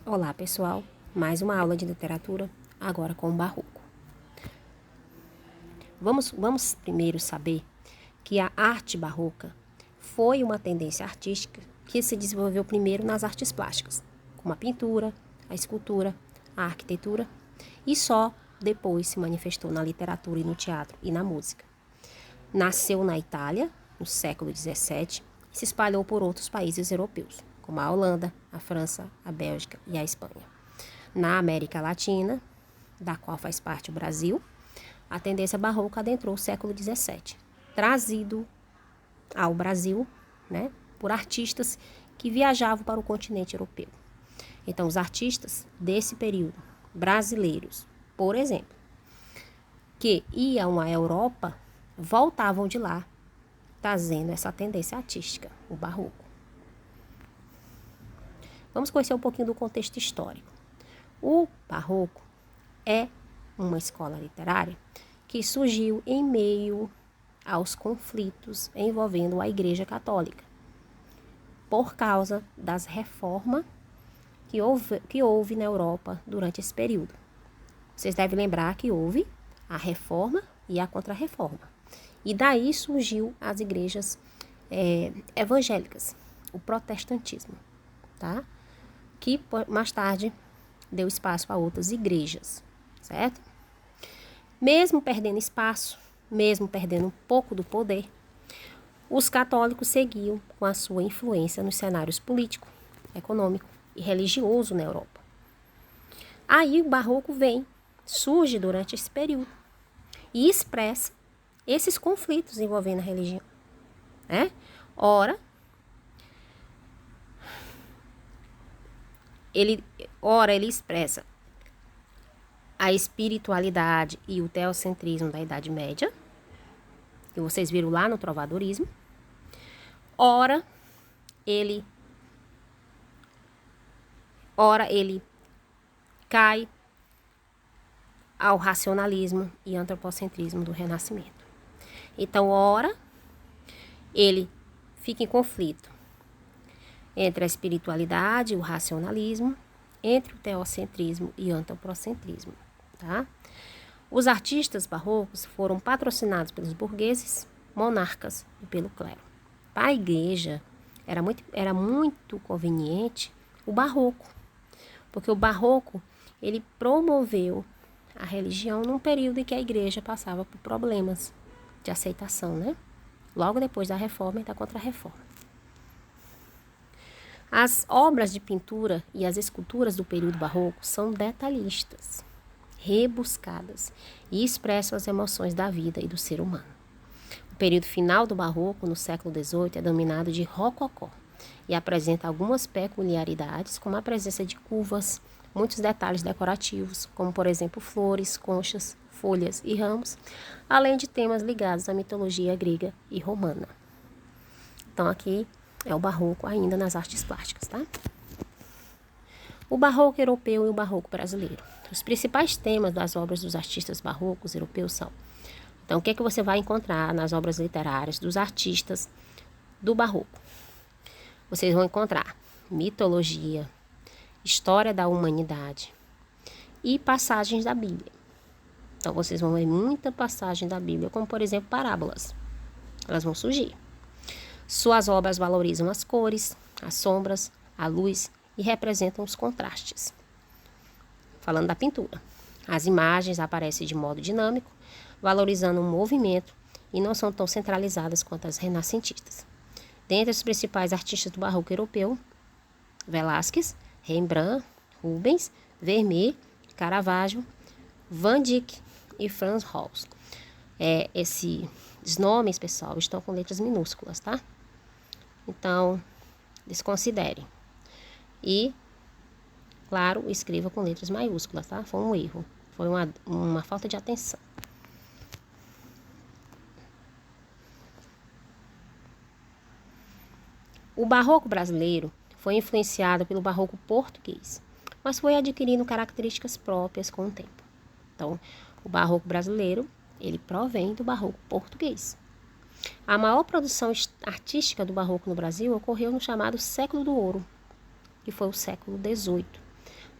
Olá, pessoal. Mais uma aula de literatura, agora com o Barroco. Vamos primeiro saber que a arte barroca foi uma tendência artística que se desenvolveu primeiro nas artes plásticas, como a pintura, a escultura, a arquitetura, e só depois se manifestou na literatura e no teatro e na música. Nasceu na Itália, no século XVII, e se espalhou por outros países europeus, como a Holanda, a França, a Bélgica e a Espanha. Na América Latina, da qual faz parte o Brasil, a tendência barroca adentrou o século XVII, trazido ao Brasil, por artistas que viajavam para o continente europeu. Então, os artistas desse período, brasileiros, por exemplo, que iam à Europa, voltavam de lá, trazendo essa tendência artística, o barroco. Vamos conhecer um pouquinho do contexto histórico. O barroco é uma escola literária que surgiu em meio aos conflitos envolvendo a Igreja Católica, por causa das reformas que houve na Europa durante esse período. Vocês devem lembrar que houve a reforma e a contra-reforma. E daí surgiu as igrejas evangélicas, o protestantismo, tá? Que mais tarde deu espaço a outras igrejas, certo? Mesmo perdendo espaço, mesmo perdendo um pouco do poder, os católicos seguiam com a sua influência nos cenários político, econômico e religioso na Europa. Aí o barroco surge durante esse período e expressa esses conflitos envolvendo a religião, né? Ora ele expressa a espiritualidade e o teocentrismo da Idade Média, que vocês viram lá no trovadorismo. Ora ele cai ao racionalismo e antropocentrismo do Renascimento. Então, ora ele fica em conflito entre a espiritualidade e o racionalismo, entre o teocentrismo e o antropocentrismo, tá? Os artistas barrocos foram patrocinados pelos burgueses, monarcas e pelo clero. Para a igreja, era muito conveniente o barroco, porque o barroco ele promoveu a religião num período em que a igreja passava por problemas de aceitação, né? Logo depois da reforma e da contra-reforma. As obras de pintura e as esculturas do período barroco são detalhistas, rebuscadas e expressam as emoções da vida e do ser humano. O período final do barroco, no século XVIII, é dominado de rococó e apresenta algumas peculiaridades, como a presença de curvas, muitos detalhes decorativos, como por exemplo flores, conchas, folhas e ramos, além de temas ligados à mitologia grega e romana. Então aqui é o barroco ainda nas artes plásticas, tá? O barroco europeu e o barroco brasileiro. Os principais temas das obras dos artistas barrocos europeus são: então, o que é que você vai encontrar nas obras literárias dos artistas do barroco? Vocês vão encontrar mitologia, história da humanidade e passagens da Bíblia. Então, vocês vão ver muita passagem da Bíblia, como, por exemplo, parábolas. Elas vão surgir. Suas obras valorizam as cores, as sombras, a luz e representam os contrastes. Falando da pintura, as imagens aparecem de modo dinâmico, valorizando o movimento e não são tão centralizadas quanto as renascentistas. Dentre os principais artistas do barroco europeu, Velázquez, Rembrandt, Rubens, Vermeer, Caravaggio, Van Dyck e Frans Hals. Esses nomes, pessoal, estão com letras minúsculas, tá? Então, desconsiderem. E, claro, escreva com letras maiúsculas, tá? Foi um erro. Foi uma falta de atenção. O barroco brasileiro foi influenciado pelo barroco português, mas foi adquirindo características próprias com o tempo. Então, o barroco brasileiro, ele provém do barroco português. A maior produção artística do barroco no Brasil ocorreu no chamado século do ouro, que foi o século XVIII,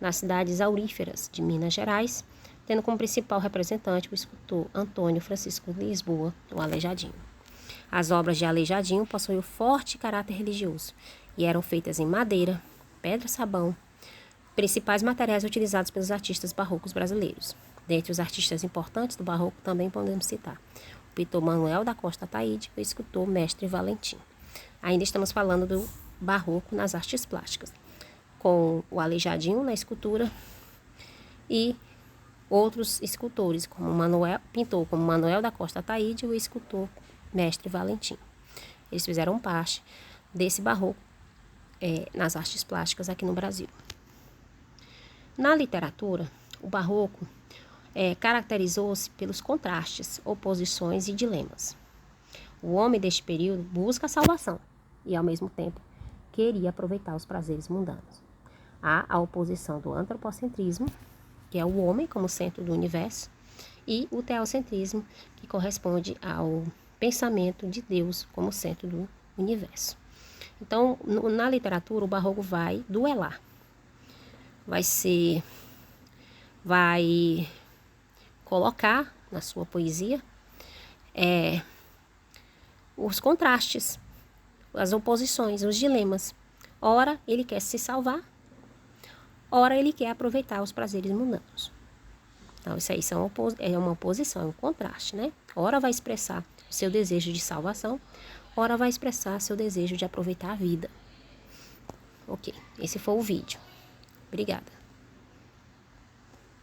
nas cidades auríferas de Minas Gerais, tendo como principal representante o escultor Antônio Francisco de Lisboa, o Aleijadinho. As obras de Aleijadinho possuíam forte caráter religioso e eram feitas em madeira, pedra-sabão, principais materiais utilizados pelos artistas barrocos brasileiros. Dentre os artistas importantes do barroco também podemos citar o pintor Manuel da Costa Ataíde e o escultor Mestre Valentim. Ainda estamos falando do barroco nas artes plásticas, com o Aleijadinho na escultura e outros escultores, pintor como Manuel da Costa Ataíde e o escultor Mestre Valentim. Eles fizeram parte desse barroco nas artes plásticas aqui no Brasil. Na literatura, o barroco caracterizou-se pelos contrastes, oposições e dilemas. O homem deste período busca a salvação e, ao mesmo tempo, queria aproveitar os prazeres mundanos. Há a oposição do antropocentrismo, que é o homem como centro do universo, e o teocentrismo, que corresponde ao pensamento de Deus como centro do universo. Então, na literatura, o barroco vai duelar. Vai colocar na sua poesia os contrastes, as oposições, os dilemas. Ora, ele quer se salvar, ora, ele quer aproveitar os prazeres mundanos. Então, isso aí é uma oposição, é um contraste, né? Ora vai expressar o seu desejo de salvação, ora vai expressar seu desejo de aproveitar a vida. Ok, esse foi o vídeo. Obrigada.